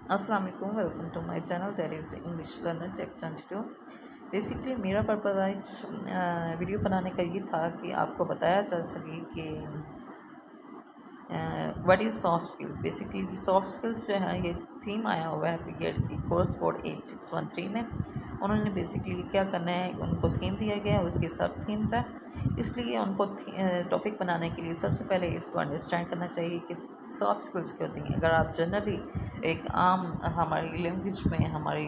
अस्सलाम वालेकुम, welcome to my channel that is English learner check 22। Basically मेरा purpose आज वीडियो बनाने का ये था कि आपको बताया जा सके कि what is soft skill. Basically soft skills जो है ये थीम आया हुआ है पीरियड की कोर्स कोड 8613 में। उन्होंने बेसिकली क्या करना है, उनको थीम दिया गया है, उसके सब थीम्स है, इसलिए उनको टॉपिक बनाने के लिए सबसे पहले इसको अंडरस्टैंड करना चाहिए कि सॉफ्ट स्किल्स क्या होती हैं। अगर आप जनरली एक आम हमारी लैंग्वेज में हमारी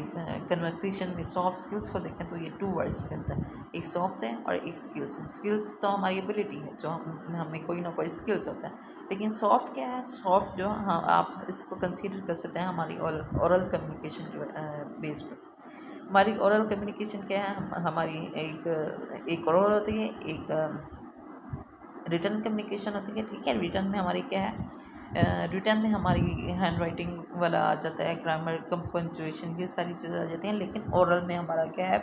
कन्वर्सेशन में सॉफ्ट स्किल्स को देखें तो ये 2 वर्ड्स के अंदर एक सॉफ्ट है और एक स्किल्स है। स्किल्स तो हमारी एबिलिटी है, जो हमें कोई ना कोई स्किल्स होता है, लेकिन सॉफ्ट क्या है? सॉफ्ट जो हाँ आप इसको कंसीडर कर सकते हैं हमारी ओरल कम्युनिकेशन जो बेस पर। हमारी ओरल कम्युनिकेशन क्या है? हमारी एक ओरल होती है, एक रिटर्न कम्युनिकेशन होती है। ठीक है, रिटर्न में हमारी क्या है? रिटर्न में हमारी हैंड राइटिंग वाला आ जाता है, ग्रामर, पंक्चुएशन, ये सारी चीज़ें आ जाती हैं। लेकिन ओरल में हमारा क्या है?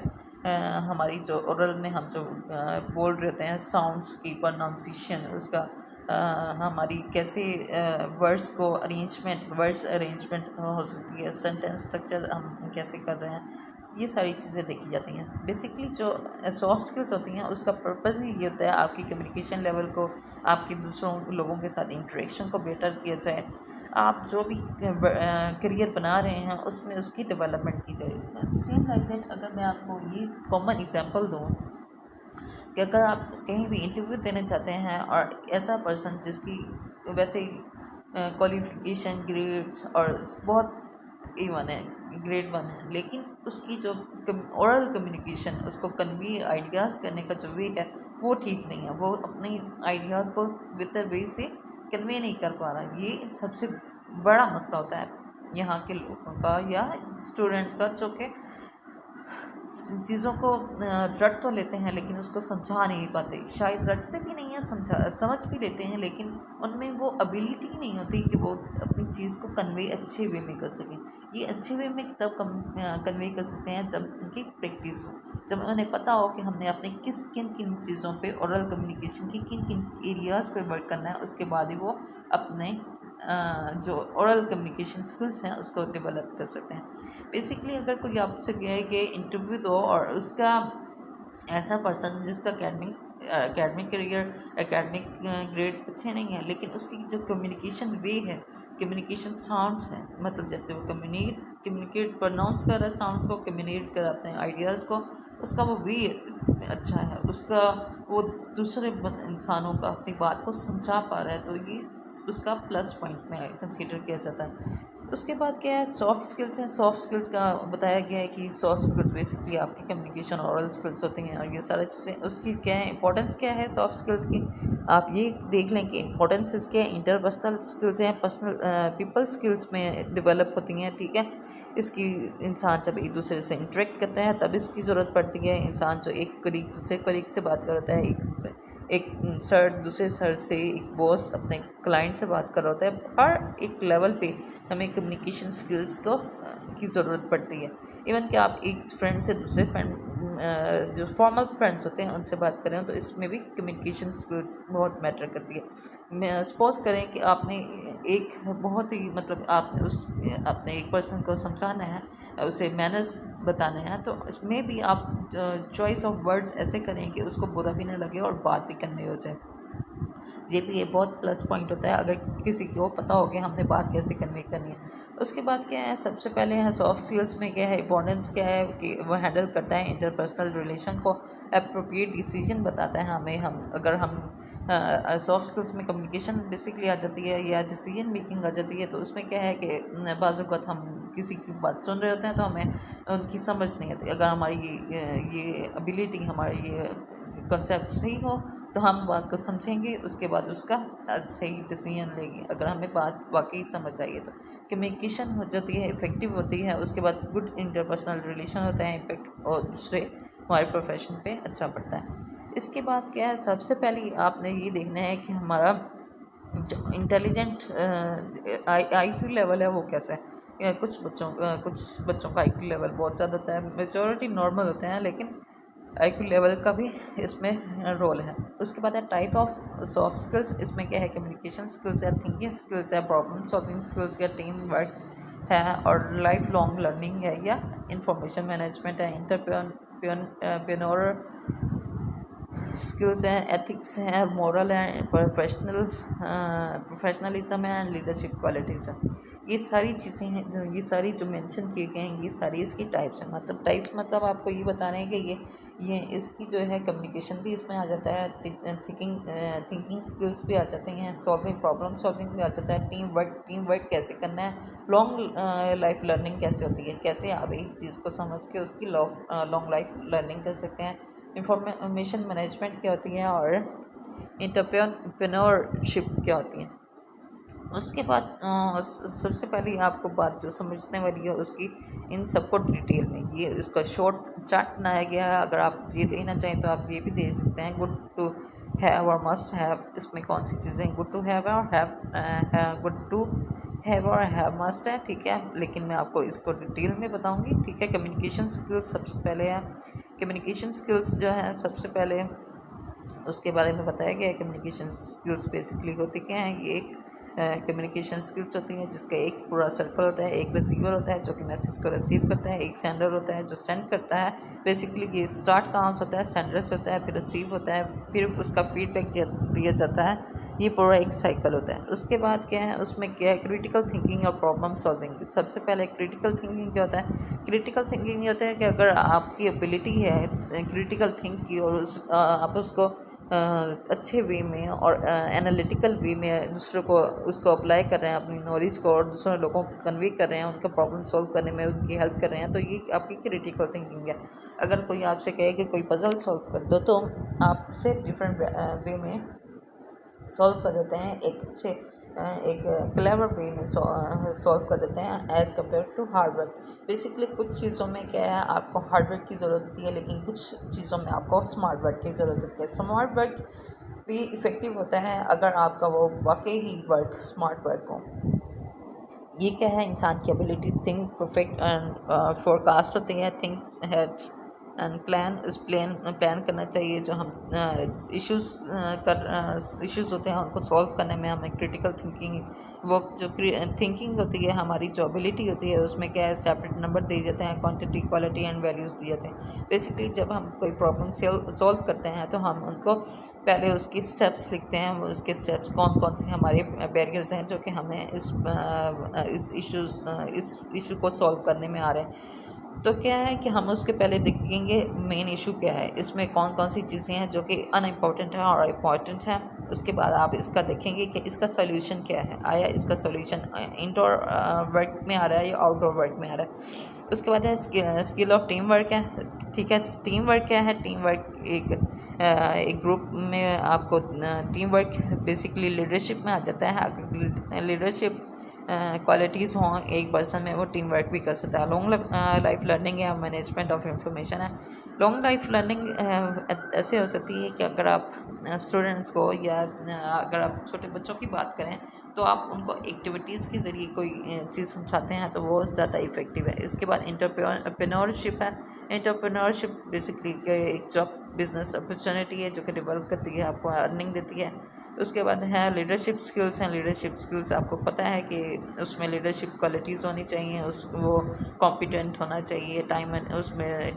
हमारी जो ओरल में हम जो बोल रहे होते हैं, साउंड्स की प्रोनाउंसिएशन, उसका हमारी कैसे वर्ड्स अरेंजमेंट हो सकती है, सेंटेंस स्ट्रक्चर हम कैसे कर रहे हैं, ये सारी चीज़ें देखी जाती हैं। बेसिकली जो सॉफ्ट स्किल्स होती हैं उसका पर्पज़ ही ये होता है आपकी कम्युनिकेशन लेवल को, आपके दूसरों लोगों के साथ इंटरेक्शन को बेटर किया जाए, आप जो भी करियर बना रहे हैं उसमें उसकी डेवलपमेंट की जाए। सेम लाइक दैट अगर मैं आपको ये कॉमन एग्जांपल दूँ कि अगर आप कहीं भी इंटरव्यू देने चाहते हैं और ऐसा पर्सन जिसकी वैसे क्वालिफ़िकेशन ग्रेड्स और बहुत A1 है, ग्रेड 1 है, लेकिन उसकी जो ओरल कम्युनिकेशन, उसको कन्वे आइडियाज़ करने का जो वे है वो ठीक नहीं है, वो अपने आइडियाज़ को बेहतर वे से कन्वे नहीं कर पा रहा। ये सबसे बड़ा मसला होता है यहाँ के लोगों का या स्टूडेंट्स का, जो कि चीज़ों को रट तो लेते हैं लेकिन उसको समझा नहीं पाते। शायद रटते भी नहीं हैं, समझ भी लेते हैं, लेकिन उनमें वो एबिलिटी नहीं होती कि वो अपनी चीज़ को कन्वे अच्छे वे में कर सकें। ये अच्छे वे में तब कन्वे कर सकते हैं जब उनकी प्रैक्टिस हो, जब उन्हें पता हो कि हमने अपने किन किन चीज़ों पे ओरल कम्युनिकेशन की किन किन एरियाज़ पे वर्क करना है। उसके बाद ही वो अपने जो ओरल कम्युनिकेशन स्किल्स हैं उसको डेवलप कर सकते हैं। बेसिकली अगर कोई आपसे कहे कि इंटरव्यू दो और उसका ऐसा पर्सन जिसका एकेडमिक करियर, एकेडमिक ग्रेड्स अच्छे नहीं हैं, लेकिन उसकी जो कम्युनिकेशन वे है, कम्युनिकेशन साउंड्स हैं, मतलब जैसे वो कम्युनिकेट प्रोनाउंस कर रहा है, साउंड्स को कम्युनिकेट कराते हैं, आइडियाज़ को, उसका वो वे अच्छा है, उसका वो दूसरे इंसानों का अपनी बात को समझा पा रहा है, तो ये उसका प्लस पॉइंट में कंसीडर किया जाता है। उसके बाद क्या है? सॉफ्ट स्किल्स हैं। सॉफ्ट स्किल्स का बताया गया है कि सॉफ्ट स्किल्स बेसिकली आपकी कम्युनिकेशन ओरल स्किल्स होती हैं, और ये सारी चीज़ें उसकी क्या है, इंपॉर्टेंस क्या है सॉफ्ट स्किल्स की, आप ये देख लें कि इंपॉर्टेंस इसके इंटरपर्सनल स्किल्स हैं, पर्सनल पीपल स्किल्स में डेवलप होती हैं। ठीक है, इसकी इंसान जब एक दूसरे से इंटरेक्ट करता है तब इसकी ज़रूरत पड़ती है। इंसान जो एक कलीग दूसरे कलीग से बात करता है, एक सर दूसरे सर से, एक बॉस अपने क्लाइंट से बात कर रहा होता है, हर एक लेवल पे हमें कम्युनिकेशन स्किल्स को की ज़रूरत पड़ती है। इवन कि आप एक फ्रेंड से दूसरे फ्रेंड, जो फॉर्मल फ्रेंड्स होते हैं उनसे बात करें तो इसमें भी कम्युनिकेशन स्किल्स बहुत मैटर करती है। मैं सपोज़ करें कि आपने एक बहुत ही मतलब आपने अपने एक पर्सन को समझाना है, उसे मैनर्स बताने हैं, तो इसमें भी आप चॉइस ऑफ वर्ड्स ऐसे करें कि उसको बुरा भी ना लगे और बात भी कन्वे हो जाए। ये बहुत प्लस पॉइंट होता है अगर किसी को पता हो कि हमने बात कैसे कन्वे करनी है। उसके बाद क्या है, सबसे पहले है सॉफ्ट स्किल्स में क्या है, इंपॉर्टेंस क्या है कि वो हैंडल करता है इंटरपर्सनल रिलेशन को, अप्रोप्रिएट डिसीजन बताता है हमें। हम अगर हम सॉफ्ट स्किल्स में कम्युनिकेशन बेसिकली आ जाती है या डिसीजन मेकिंग आ जाती है, तो उसमें क्या है कि बाज़ वक़्त हम किसी की बात सुन रहे होते हैं तो हमें उनकी समझ नहीं आती। अगर हमारी ये एबिलिटी, हमारी ये कॉन्सेप्ट सही हो तो हम बात को समझेंगे, उसके बाद उसका सही डिसीजन लेंगे। अगर हमें बात वाकई समझ आई है तो कम्युनिकेशन हो जाती है, इफ़ेक्टिव होती है। उसके बाद गुड इंटरपर्सनल रिलेशन होता है, इम्पेक्ट और दूसरे हमारे प्रोफेशन पे अच्छा पड़ता है। इसके बाद क्या है, सबसे पहले आपने ये देखना है कि हमारा जो इंटेलिजेंट IQ लेवल है वो कैसा है। कुछ बच्चों का IQ लेवल बहुत ज़्यादा होता है, मेजॉरिटी नॉर्मल होते हैं, लेकिन IQ लेवल का भी इसमें रोल है। उसके बाद है टाइप ऑफ सॉफ्ट स्किल्स। इसमें क्या है, कम्युनिकेशन स्किल्स है, थिंकिंग स्किल्स है, प्रॉब्लम सॉल्विंग स्किल्स है, टीम वर्क है और लाइफ लॉन्ग लर्निंग है या इंफॉर्मेशन मैनेजमेंट है, इंटरप्रेन्योर स्किल्स हैं, एथिक्स हैं, मोरल है, प्रोफेशनलिज्म है एंड लीडरशिप क्वालिटीज़ है। ये सारी चीज़ें हैं, ये सारी जो मेंशन किए गए हैं, ये सारी इसकी टाइप्स हैं। मतलब टाइप्स मतलब आपको ये बताना है कि ये इसकी जो है कम्युनिकेशन भी इसमें आ जाता है, थिंकिंग स्किल्स भी आ जाती हैं, प्रॉब्लम सॉल्विंग भी आ जाता है, टीम वर्क कैसे करना है, लॉन्ग लाइफ लर्निंग कैसे होती है, कैसे आप एक चीज़ को समझ के उसकी लॉन्ग लाइफ लर्निंग कर सकते हैं, इंफॉर्मेशन मैनेजमेंट क्या होती है और एंटरप्रेन्योरशिप क्या होती है। उसके बाद सबसे पहले आपको बात जो समझने वाली है उसकी, इन सबको डिटेल में ये इसका शॉर्ट चार्ट बनाया गया है। अगर आप ये देना चाहें तो आप ये भी दे सकते हैं, गुड टू हैव और मस्ट हैव, इसमें कौन सी चीज़ें गुड टू हैव और गुड टू हैव और हैव मस्ट है, ठीक है। लेकिन मैं आपको इसको डिटेल में बताऊंगी, ठीक है। कम्युनिकेशन स्किल्स सबसे पहले है। कम्युनिकेशन स्किल्स जो है सबसे पहले उसके बारे में बताया गया है। कम्युनिकेशन स्किल्स बेसिकली होती क्या है, ये एक कम्युनिकेशन स्किल्स होती हैं जिसका एक पूरा सर्कल होता है। एक रिसीवर होता है जो कि मैसेज को रिसीव करता है, एक सेंडर होता है जो सेंड करता है। बेसिकली ये स्टार्ट कहाँ से होता है, सेंडर से होता है, फिर रिसीव होता है, फिर उसका फीडबैक दिया जाता है। ये पूरा एक साइकिल होता है। उसके बाद क्या है, उसमें क्या है, क्रिटिकल थिंकिंग और प्रॉब्लम सॉल्विंग। सबसे पहले क्रिटिकल थिंकिंग क्या होता है, क्रिटिकल थिंकिंग ये होता है कि अगर आपकी एबिलिटी है क्रिटिकल थिंक की और आप उसको अच्छे वे में और एनालिटिकल वे में दूसरों को उसको अप्लाई कर रहे हैं, अपनी नॉलेज को और दूसरे लोगों को कन्वे कर रहे हैं, उनका प्रॉब्लम सॉल्व करने में उनकी हेल्प कर रहे हैं, तो ये आपकी क्रिटिकल थिंकिंग है। अगर कोई आपसे कहे कि कोई पजल सॉल्व कर दो, तो आपसे डिफरेंट वे में सॉल्व कर देते हैं, एक क्लेवर वे में सॉल्व कर देते हैं as compared to hard work. Basically कुछ चीज़ों में क्या है, आपको हार्ड वर्क की ज़रूरत होती है, लेकिन कुछ चीज़ों में आपको स्मार्ट वर्क की ज़रूरत होती है। स्मार्ट वर्क भी इफ़ेक्टिव होता है अगर आपका वो वाकई ही वर्क स्मार्ट वर्क हो। ये क्या है, इंसान की ability think perfect and forecast होती है, थिंक हैड एंड प्लान करना चाहिए। जो हम इश्यूज़ होते हैं उनको सॉल्व करने में हमें क्रिटिकल थिंकिंग, वो जो थिंकिंग होती है, हमारी जो एबिलिटी होती है, उसमें क्या है, सेपरेट नंबर दिए जाते हैं, क्वांटिटी क्वालिटी एंड वैल्यूज़ दिए जाते हैं। बेसिकली जब हम कोई प्रॉब्लम सॉल्व करते हैं तो हम उनको पहले उसके स्टेप्स लिखते हैं, वो उसके स्टेप्स कौन कौन से हमारे बैरियर्स हैं जो कि हमें इस इशू को सॉल्व करने में आ रहे हैं। तो क्या है कि हम उसके पहले देखेंगे मेन इशू क्या है, इसमें कौन कौन सी चीज़ें हैं जो कि अनइम्पॉर्टेंट है और इम्पॉर्टेंट है। उसके बाद आप इसका देखेंगे कि इसका सोल्यूशन क्या है, आया इसका सोल्यूशन इंडोर वर्क में आ रहा है या आउटडोर वर्क में आ रहा है। उसके बाद है स्किल ऑफ टीम वर्क है, ठीक है। टीम वर्क क्या है, टीम वर्क एक ग्रुप में आपको टीम वर्क बेसिकली लीडरशिप में आ जाता है। अगर लीडरशिप क्वालिटीज़ हों एक पर्सन में, वो टीम वर्क भी कर सकता है। लॉन्ग लाइफ लर्निंग या मैनेजमेंट ऑफ इंफॉर्मेशन है। लॉन्ग लाइफ लर्निंग ऐसे हो सकती है कि अगर आप स्टूडेंट्स को या अगर आप छोटे बच्चों की बात करें तो आप उनको एक्टिविटीज़ के ज़रिए कोई चीज़ समझाते हैं तो वो ज़्यादा इफ़ेक्टिव है। इसके बाद एंटरप्रेन्योरशिप है। एंटरप्रेन्योरशिप बेसिकली एक जॉब बिजनेस अपॉर्चुनिटी है जो कि डेवलप करती है, आपको अर्निंग देती है। उसके बाद है लीडरशिप स्किल्स हैं। लीडरशिप स्किल्स आपको पता है कि उसमें लीडरशिप क्वालिटीज़ होनी चाहिए, वो कॉम्पिटेंट होना चाहिए, टाइम उसमें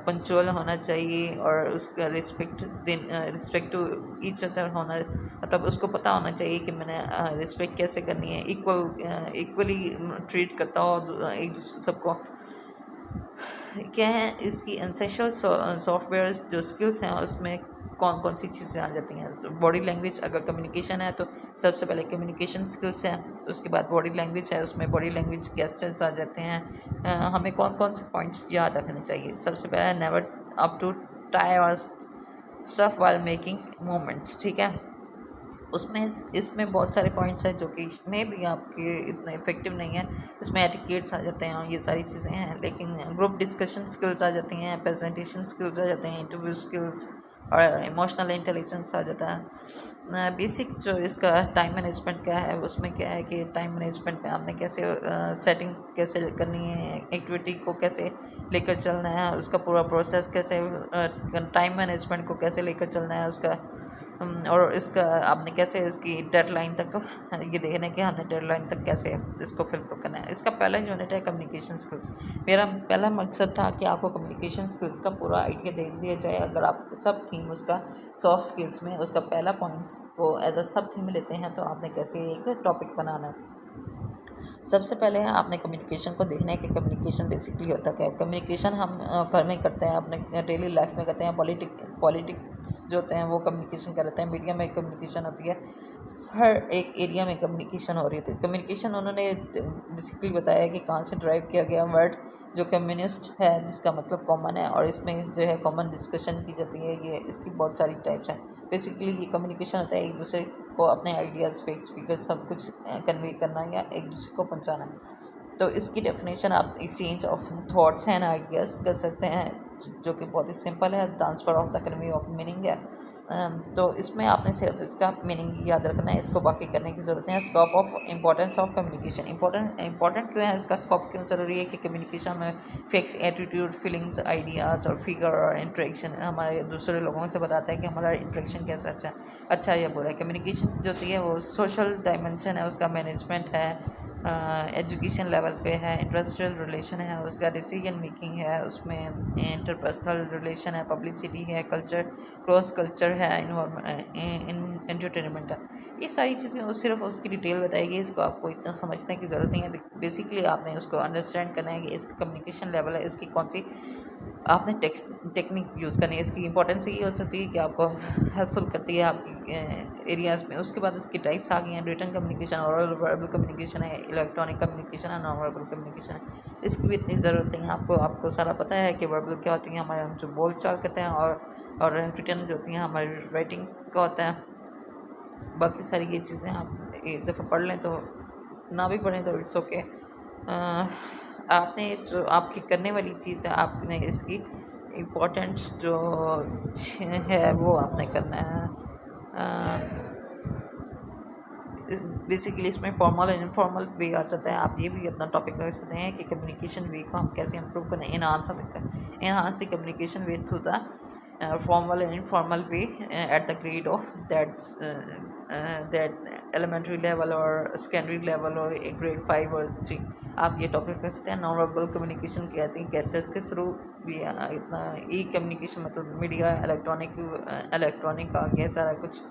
पंक्चुअल होना चाहिए और उसका रिस्पेक्ट टू ईच अदर होना, मतलब उसको पता होना चाहिए कि मैंने रिस्पेक्ट कैसे करनी है, इक्वली ट्रीट करता हो एक दूसरे सबको। क्या है इसकी एसेंशियल सॉफ्टवेयर जो स्किल्स हैं उसमें कौन कौन सी चीज़ें आ जाती हैं। बॉडी लैंग्वेज, अगर कम्युनिकेशन है तो सबसे पहले कम्युनिकेशन स्किल्स है। उसके बाद बॉडी लैंग्वेज है, उसमें बॉडी लैंग्वेज गेस्चर्स आ जाते हैं। हमें कौन कौन से पॉइंट्स याद रखने चाहिए। सबसे पहले नेवर अप टू टाई और स्टफ वाइल मेकिंग मूवमेंट्स, ठीक है। इसमें बहुत सारे पॉइंट्स हैं जो कि इसमें भी आपके इतने इफेक्टिव नहीं है। इसमें एटिकेट्स आ जाते हैं और ये सारी चीज़ें हैं, लेकिन ग्रुप डिस्कशन स्किल्स आ जाती हैं, प्रेजेंटेशन स्किल्स आ जाते हैं, इंटरव्यू स्किल्स और इमोशनल इंटेलिजेंस आ जाता है। बेसिक जो इसका टाइम मैनेजमेंट क्या है, उसमें क्या है कि टाइम मैनेजमेंट में आपने कैसे सेटिंग कैसे करनी है, एक्टिविटी को कैसे लेकर चलना है, उसका पूरा प्रोसेस कैसे, टाइम मैनेजमेंट को कैसे लेकर चलना है, उसका और इसका आपने कैसे इसकी डेडलाइन तक ये देखना है कि हमने डेडलाइन तक कैसे इसको फिलफिल करना है। इसका पहला यूनिट है कम्युनिकेशन स्किल्स। मेरा पहला मकसद था कि आपको कम्युनिकेशन स्किल्स का पूरा आइडिया दे दिया जाए। अगर आप सब थीम उसका सॉफ्ट स्किल्स में उसका पहला पॉइंट्स को एज अ सब थीम लेते हैं तो आपने कैसे एक टॉपिक बनाना है। सबसे पहले आपने कम्युनिकेशन को देखना है कि कम्युनिकेशन बेसिकली होता क्या है। कम्युनिकेशन हम घर में करते हैं, अपने डेली लाइफ में करते हैं। पॉलिटिक्स जो होते हैं वो कम्युनिकेशन करते हैं, मीडिया में कम्युनिकेशन होती है, हर एक एरिया में कम्युनिकेशन हो रही थी। कम्युनिकेशन उन्होंने बेसिकली बताया कि कहाँ से ड्राइव किया गया वर्ड जो कम्युनिस्ट है, जिसका मतलब कॉमन है, और इसमें जो है कॉमन डिस्कशन की जाती है। ये इसकी बहुत सारी टाइप्स हैं। बेसिकली ये कम्युनिकेशन होता है एक दूसरे को अपने आइडियाज़, फैक्ट्स, फिगर्स सब कुछ कन्वे करना या एक दूसरे को पहुंचाना। तो इसकी डेफिनेशन आप exchange of thoughts and ideas कर सकते हैं, जो कि बहुत ही सिंपल है। Transfer of the convey of meaning है। तो इसमें आपने सिर्फ इसका मीनिंग याद रखना है, इसको बाकी करने की ज़रूरत है। Scope of importance of communication. Important क्यों है, इसका स्कोप क्यों ज़रूरी है कि कम्युनिकेशन में फैक्ट्स, एटीट्यूड, फीलिंग्स, आइडियाज़ और फिगर और इंटरेक्शन हमारे दूसरे लोगों से बताता है कि हमारा इंटरेक्शन कैसा अच्छा या बुरा है। कम्युनिकेशन जो होती है वो सोशल डायमेंशन है, उसका मैनेजमेंट है, एजुकेशन लेवल पे है, इंडस्ट्रियल रिलेशन है, उसका डिसीजन मेकिंग है, उसमें इंटरपर्सनल रिलेशन है, पब्लिसिटी है, कल्चर, क्रॉस कल्चर है, एंटरटेनमेंट है। ये सारी चीज़ें वो सिर्फ उसकी डिटेल बताएगी, इसको आपको इतना समझने की ज़रूरत नहीं है। बेसिकली आपने उसको अंडरस्टैंड करना है कि इसका कम्युनिकेशन लेवल है, इसकी कौन सी आपने टेक्निक यूज़ करनी है। इसकी इंपॉर्टेंस ये हो सकती है कि आपको हेल्पफुल करती है आपकी एरियाज़ में। उसके बाद उसकी टाइप्स आ गई हैं, written communication, oral verbal communication है, इलेक्ट्रॉनिक कम्युनिकेशन है, नॉन वर्बल कम्युनिकेशन है। इसकी भी इतनी ज़रूरत नहीं है, आपको सारा पता है कि वर्बल क्या होती है, हमारे हम जो बोल चाल करते हैं, और रिटन जो होती हैं हमारी राइटिंग का होता है। बाकी सारी ये चीज़ें आप एक दफ़ा पढ़ लें तो, ना भी पढ़ें तो इट्स ओके। आपने जो आपकी करने वाली चीज़ है, आपने इसकी इम्पोर्टेंस जो है वो आपने करना है। बेसिकली इसमें फॉर्मल एंड इनफॉर्मल वे आ जाता है। आप ये भी अपना टॉपिक रख सकते हैं कि कम्युनिकेशन वे को हम कैसे इम्प्रूव करें, enhance the communication way through the formal and informal way at the grade of that elementary level or secondary level or grade 5 और 3। आप ये टॉपिक कर सकते हैं। नॉन वर्बल कम्युनिकेशन कहते हैं गेस्टर्स के थ्रू भी इतना ई कम्युनिकेशन मतलब मीडिया, इलेक्ट्रॉनिक आ गया सारा कुछ।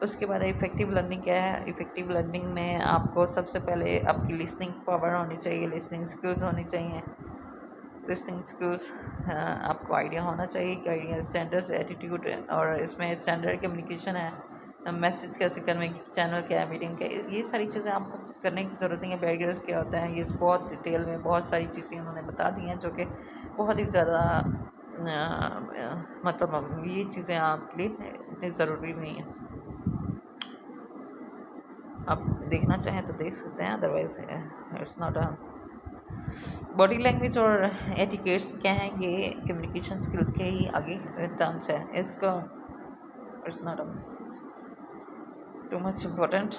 उसके बाद इफ़ेक्टिव लर्निंग क्या है। इफ़ेक्टिव लर्निंग में आपको सबसे पहले आपकी लिसनिंग पावर होनी चाहिए, लिसनिंग स्किल्स होनी चाहिए। लिसनिंग स्किल्स आपको आइडिया होना चाहिए कि आइडिया स्टैंडर्ड्स, एटीट्यूड, और इसमें स्टैंडर्ड कम्युनिकेशन है, मैसेज कैसे करने की, चैनल क्या है, मीडियम क्या है, ये सारी चीज़ें आपको करने की ज़रूरत नहीं है। बैरियर्स क्या होता है, ये बहुत डिटेल में बहुत सारी चीज़ें उन्होंने बता दी हैं, जो कि बहुत ही ज़्यादा मतलब ये चीज़ें आपके लिए इतनी ज़रूरी नहीं है। आप देखना चाहें तो देख सकते हैं, otherwise it's not a. Body language और एटिकेट्स क्या हैं, ये कम्युनिकेशन स्किल्स के ही आगे टर्म्स है। इसको it's not too much important.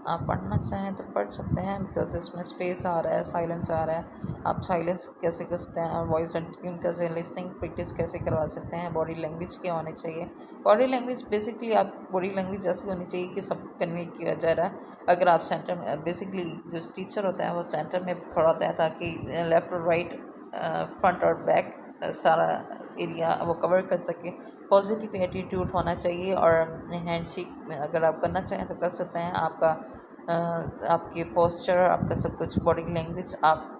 आप पढ़ना चाहें तो पढ़ सकते हैं, बिकॉज इसमें स्पेस आ रहा है, साइलेंस आ रहा है। आप साइलेंस कैसे कर सकते हैं, वॉइस एंड ट्यून कैसे, लिसनिंग प्रैक्टिस कैसे करवा सकते हैं, बॉडी लैंग्वेज क्या होनी चाहिए। बॉडी लैंग्वेज बेसिकली आप बॉडी लैंग्वेज ऐसी होनी चाहिए कि सब कन्वे किया जा रहा है। अगर आप सेंटर में, बेसिकली जो टीचर होता है वो सेंटर में खड़ा होता है ताकि लेफ़्ट और राइट, फ्रंट और बैक सारा एरिया वो कवर कर सके। पॉजिटिव एटीट्यूड होना चाहिए, और हैंडशेक अगर आप करना चाहें तो कर सकते हैं। आपके पोस्चर, आपका सब कुछ, बॉडी लैंग्वेज, आप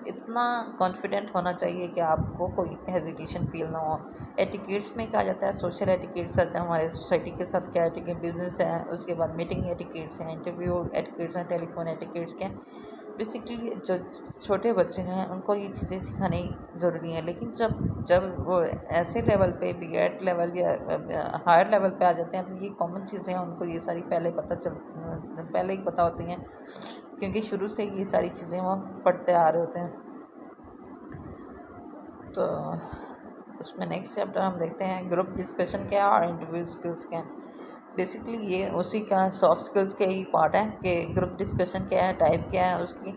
इतना कॉन्फिडेंट होना चाहिए कि आपको कोई हेजिटेशन फील ना हो। एटिकेट्स में कहा जाता है, सोशल एटिकेट्स आते हैं हमारे सोसाइटी के साथ क्या एटिकेट, बिजनेस है, उसके बाद मीटिंग एटिकेट्स हैं, इंटरव्यू एटिकेट्स हैं, टेलीफोन एटिकेट्स के। बेसिकली जो छोटे बच्चे हैं उनको ये चीज़ें सिखानी ज़रूरी है, लेकिन जब वो ऐसे लेवल पे, बी.एड लेवल या हायर लेवल पे आ जाते हैं तो ये कॉमन चीज़ें हैं, उनको ये सारी पहले ही पता होती हैं, क्योंकि शुरू से ये सारी चीज़ें वो पढ़ते आ रहे होते हैं। तो उसमें नेक्स्ट चैप्टर हम देखते हैं ग्रुप डिस्कशन क्या और इंटरव्यू स्किल्स क्या। बेसिकली ये उसी का सॉफ्ट स्किल्स के ही पार्ट है कि ग्रुप डिस्कशन क्या है, टाइप क्या है उसकी,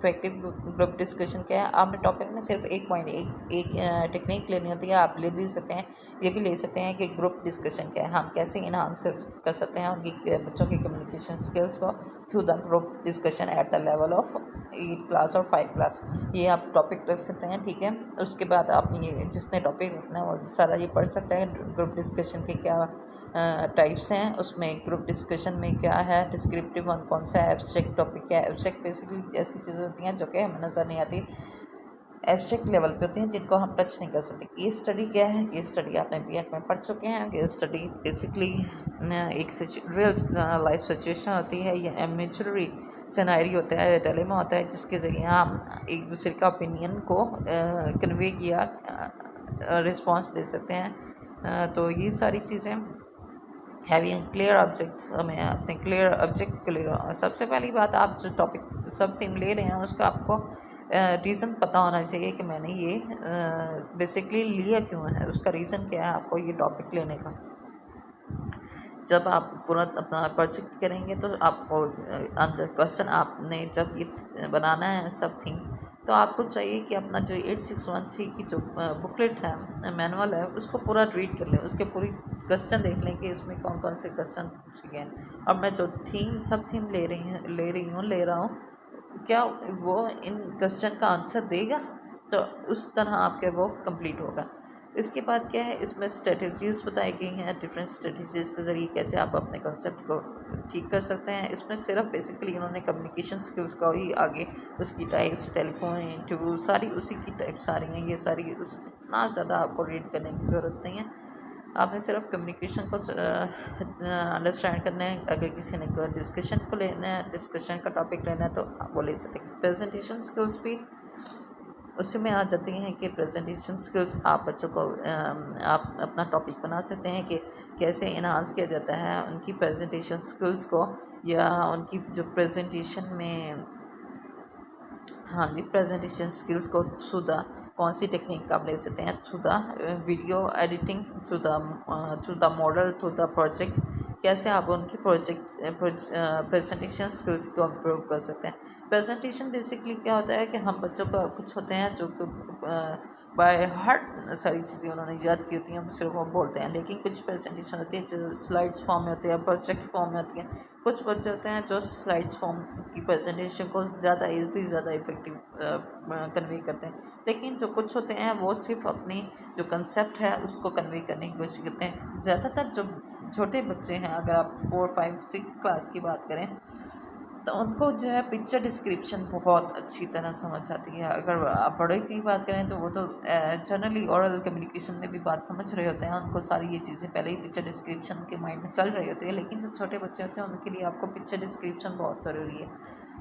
इफेक्टिव ग्रुप डिस्कशन क्या है। आपने टॉपिक में सिर्फ एक पॉइंट एक टेक्निक लेनी होती है, आप ले भी सकते हैं, ये भी ले सकते हैं कि ग्रुप डिस्कशन क्या है, हम कैसे इन्हांस कर सकते हैं उनकी बच्चों की कम्युनिकेशन स्किल्स को through the group discussion at the level of 8 class और 5 क्लास। ये आप टॉपिक रख सकते हैं, ठीक है। उसके बाद आप ये जिसने टॉपिक रखना है वो सारा ये पढ़ सकता है ग्रुप डिस्कशन के क्या टाइप्स हैं, उसमें ग्रुप डिस्कशन में क्या है, डिस्क्रिप्टिव वन कौन सा है, एब्स्ट्रैक्ट टॉपिक क्या है। एब्स्ट्रैक्ट बेसिकली ऐसी चीज़ें होती हैं जो कि हमें नज़र नहीं आती, एब्स्ट्रैक्ट लेवल पे होती हैं जिनको हम टच नहीं कर सकते। केस स्टडी क्या है, केस स्टडी आपने बीएड में पढ़ चुके हैं। केस स्टडी बेसिकली एक रियल लाइफ सिचुएशन होती है, या इमेजिनरी सिनेरियो होता है, डिलेमा होता है, जिसके ज़रिए हम एक दूसरे का ओपिनियन को कन्वे किया रिस्पॉन्स दे सकते हैं। तो ये सारी चीज़ें हैविंग क्लियर ऑब्जेक्ट, हमें अपने क्लियर ऑब्जेक्ट क्लियर, सबसे पहली बात आप जो टॉपिक सब थीम ले रहे हैं उसका आपको रीज़न पता होना चाहिए कि मैंने ये बेसिकली लिया क्यों है, उसका रीज़न क्या है आपको ये टॉपिक लेने का। जब आप पूरा अपना प्रोजेक्ट करेंगे तो आपको अंदर क्वेश्चन आपने जब ये बनाना है सब थीम, तो आपको चाहिए कि अपना जो 8613 की जो बुकलेट है, मैनुअल है, उसको पूरा रीड कर लें, उसके पूरी क्वेश्चन देख लें कि इसमें कौन कौन से क्वेश्चन पूछे गए हैं, और मैं जो सब थीम ले रहा हूँ क्या वो इन क्वेश्चन का आंसर देगा, तो उस तरह आपके वो कंप्लीट होगा। इसके बाद क्या है, इसमें स्ट्रेटजीज़ बताई गई हैं, डिफरेंट स्ट्रेटजीज़ के ज़रिए कैसे आप अपने कॉन्सेप्ट को ठीक कर सकते हैं। इसमें सिर्फ बेसिकली उन्होंने कम्युनिकेशन स्किल्स को ही आगे, उसकी टाइप्स, टेलीफोन इंटरव्यू, सारी उसी की टाइप्स आ रही हैं, ये सारी उतना ज़्यादा आपको रीड करने की ज़रूरत नहीं है। आपने सिर्फ कम्युनिकेशन को अंडरस्टैंड करना है। अगर किसी ने डिस्कशन को लेना है, डिस्कशन का टॉपिक लेना है, तो वो ले सकते हैं। प्रेजेंटेशन स्किल्स भी उसी में आ जाती हैं कि प्रेजेंटेशन स्किल्स आप बच्चों को आप अपना टॉपिक बना सकते हैं कि कैसे इन्हांस किया जाता है उनकी प्रेजेंटेशन स्किल्स को, या उनकी जो प्रेजेंटेशन में, हाँ जी, प्रेजेंटेशन स्किल्स को थ्रू द कौन सी टेक्निक आप ले सकते हैं, through the video editing, through the model, through the project, कैसे आप उनकी प्रेजेंटेशन स्किल्स को इम्प्रूव कर सकते हैं। प्रेजेंटेशन बेसिकली क्या होता है कि हम बच्चों का कुछ होते हैं जो बाय हार्ट सारी चीज़ें उन्होंने याद की होती हैं, हम सिर्फ वो बोलते हैं, लेकिन कुछ प्रेजेंटेशन होती है जो स्लाइड्स फॉर्म में होती है, प्रोजेक्ट फॉर्म में होती है। कुछ बच्चे होते हैं जो स्लाइड्स फॉर्म की प्रेजेंटेशन को ज़्यादा ईज़िली, ज़्यादा इफेक्टिव कन्वे करते हैं, लेकिन जो कुछ होते हैं वो सिर्फ अपनी जो कंसेप्ट है उसको कन्वे करने की कोशिश करते हैं। ज़्यादातर जो छोटे बच्चे हैं, अगर आप 4, 5, 6 क्लास की बात करें, तो उनको जो है पिक्चर डिस्क्रिप्शन बहुत अच्छी तरह समझ आती है। अगर आप बड़े की बात करें तो वो तो जनरली ओरल कम्युनिकेशन में भी बात समझ रहे होते हैं, उनको सारी ये चीज़ें पहले ही पिक्चर डिस्क्रिप्शन के माइंड में चल रही होती है। लेकिन जो छोटे बच्चे होते हैं उनके लिए आपको पिक्चर डिस्क्रिप्शन बहुत ज़रूरी है।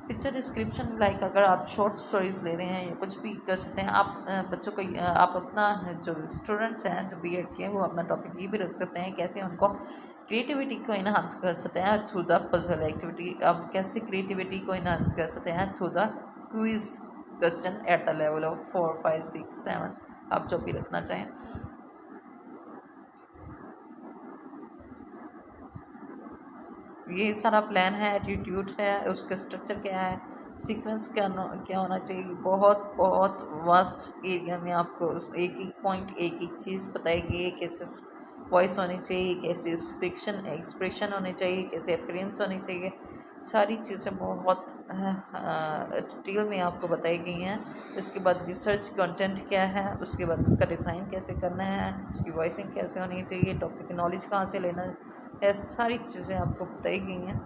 पिक्चर डिस्क्रिप्शन लाइक अगर आप शॉर्ट स्टोरीज़ ले रहे हैं या कुछ भी कर सकते हैं आप, बच्चों को आप अपना जो स्टूडेंट्स हैं जो बीएड के, वो अपना टॉपिक ये भी रख सकते हैं कैसे उनको क्रिएटिविटी को इन्हांस कर सकते हैं थ्रू द पजल एक्टिविटी। आप कैसे क्रिएटिविटी को इन्हांस कर सकते हैं through the quiz question at the level of 4, 5, 6, 7, आप जो भी रखना चाहें। ये सारा प्लान है, एटीट्यूड है, उसका स्ट्रक्चर क्या है, सीक्वेंस क्या होना चाहिए। बहुत बहुत वास्ट एरिया में आपको एक एक पॉइंट, एक एक चीज़ बताएगी, कैसे वॉइस होनी चाहिए, कैसे एक्सप्रेशन होनी चाहिए, कैसे अपीयरेंस होनी चाहिए, सारी चीज़ें बहुत डिटेल में आपको बताई गई हैं। इसके बाद रिसर्च कंटेंट क्या है, उसके बाद उसका डिज़ाइन कैसे करना है, उसकी वॉइसिंग कैसे होनी चाहिए, टॉपिक की नॉलेज कहाँ से लेना है, ये सारी चीज़ें आपको बताई गई हैं।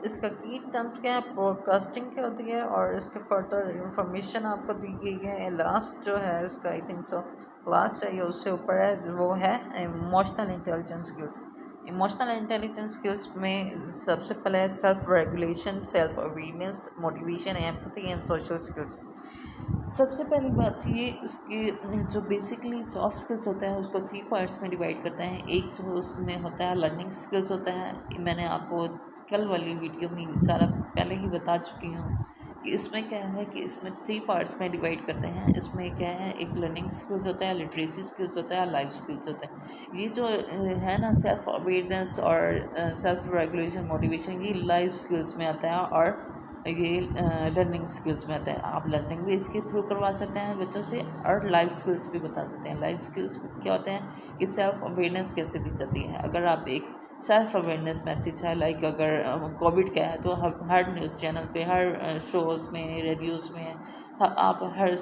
इसका की टर्म्स क्या है, ब्रॉडकास्टिंग क्या होती है, और इसके फर्दर इंफॉर्मेशन आपको दी गई है। लास्ट जो है इसका, आई थिंक सो लास्ट है या उससे ऊपर है, वो है emotional intelligence skills. Emotional intelligence skills में सबसे पहले है self regulation, self awareness, motivation, empathy and social skills. सबसे पहली बात ये, इसके जो बेसिकली सॉफ्ट स्किल्स होते हैं उसको 3 पार्ट्स में डिवाइड करते हैं। एक जो उसमें होता है लर्निंग स्किल्स होता है, मैंने आपको कल वाली वीडियो में सारा पहले ही बता चुकी हूँ कि इसमें क्या है कि इसमें 3 पार्ट्स में डिवाइड करते हैं। इसमें क्या है, एक लर्निंग स्किल्स होता है, लिटरेसी स्किल्स होता है, लाइफ स्किल्स होता है। ये जो है ना, सेल्फ अवेयरनेस और सेल्फ रेगुलेशन, मोटिवेशन, ये लाइफ स्किल्स में आता है और ये लर्निंग स्किल्स में आता है। आप लर्निंग भी इसके थ्रू करवा सकते हैं बच्चों से और लाइफ स्किल्स भी बता सकते हैं। लाइफ स्किल्स क्या होते हैं कि सेल्फ अवेयरनेस कैसे दी जाती है। अगर आप एक सेल्फ अवेयरनेस मैसेज है, लाइक अगर कोविड का है तो हर न्यूज़ चैनल पे, हर शोज़ में, रेडियोज़ में, आप हर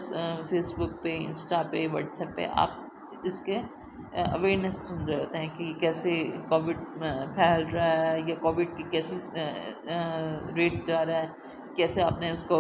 फेसबुक पे, इंस्टा पे, व्हाट्सएप पे आप इसके अवेयरनेस सुन रहे होते हैं कि कैसे कोविड फैल रहा है या कोविड की कैसी रेट जा रहा है, कैसे आपने उसको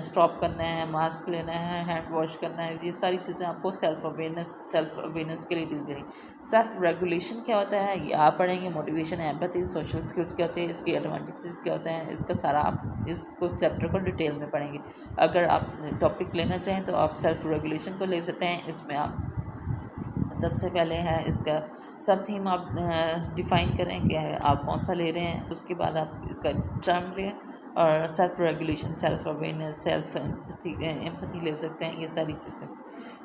स्टॉप करना है, मास्क लेना है, हैंड वॉश करना है। ये सारी चीज़ें आपको सेल्फ अवेयरनेस के लिए दी गई। सेल्फ रेगुलेशन क्या होता है ये आप पढ़ेंगे। मोटिवेशन, एम्पैथी, सोशल स्किल्स क्या होते हैं, इसके एडवांटेजेस क्या होते हैं, इसका सारा आप इसको चैप्टर को डिटेल में पढ़ेंगे। अगर आप टॉपिक लेना चाहें तो आप सेल्फ रेगुलेशन को ले सकते हैं। इसमें आप सबसे पहले है इसका सब थीम आप डिफ़ाइन करें क्या है, आप कौन सा ले रहे हैं। उसके बाद आप इसका टर्म लें और self regulation, self awareness, self empathy ले सकते हैं, ये सारी चीज़ें।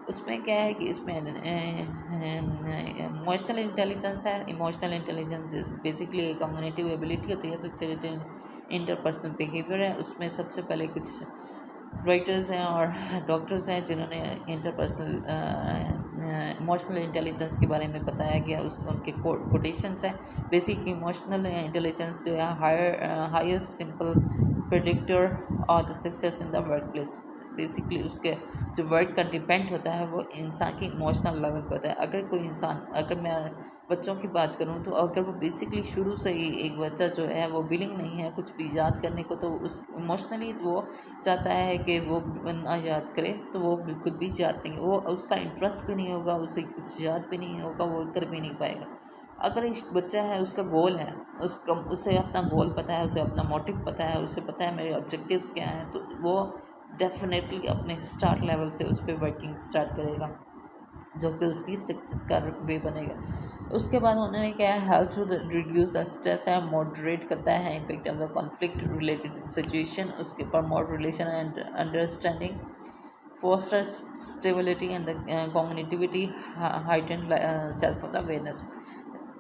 उसमें क्या है कि इसमें इमोशनल इंटेलिजेंस है। Emotional intelligence basically communicative ability होती है, फिर इंटरपर्सनल बिहेवियर है। उसमें सबसे पहले कुछ राइटर्स हैं और डॉक्टर्स हैं जिन्होंने इंटरपर्सनल इमोशनल इंटेलिजेंस के बारे में बताया गया। उनके कोटेशंस हैं। बेसिक इमोशनल इंटेलिजेंस जो है हाईएस्ट सिंपल प्रेडिक्टर और the success in the work place. Basically उसके जो वर्क का डिपेंड होता है वो इंसान की इमोशनल लेवल पर होता है। अगर मैं बच्चों की बात करूं तो अगर वो बेसिकली शुरू से ही एक बच्चा जो है वो विलिंग नहीं है कुछ भी याद करने को, तो उस इमोशनली वो चाहता है कि वो ना याद करे, तो वो बिल्कुल भी याद नहीं, वो उसका इंटरेस्ट भी नहीं होगा, उसे कुछ याद भी नहीं होगा, वो कर भी नहीं पाएगा। अगर एक बच्चा है, उसका गोल है, उसे अपना गोल पता है, उसे अपना मोटिव पता है, उसे पता है मेरे ऑब्जेक्टिव्स क्या हैं, तो वो डेफिनेटली अपने स्टार्ट लेवल से उस पर वर्किंग स्टार्ट करेगा, जो कि उसकी सक्सेस का वे बनेगा। उसके बाद उन्होंने क्या है, help to reduce the stress है, मॉडरेट करता है impact of the conflict related situation, उसके promote relation and understanding, foster stability and the cognitivity, heightened self of the awareness.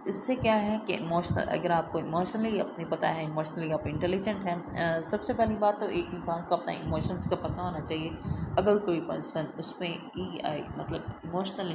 इससे क्या है कि इमोशनल, अगर आपको इमोशनली अपनी पता है, इमोशनली आप इंटेलिजेंट हैं, सबसे पहली बात तो एक इंसान को अपना इमोशंस का पता होना चाहिए। अगर कोई पर्सन उसमें मतलब इमोशनल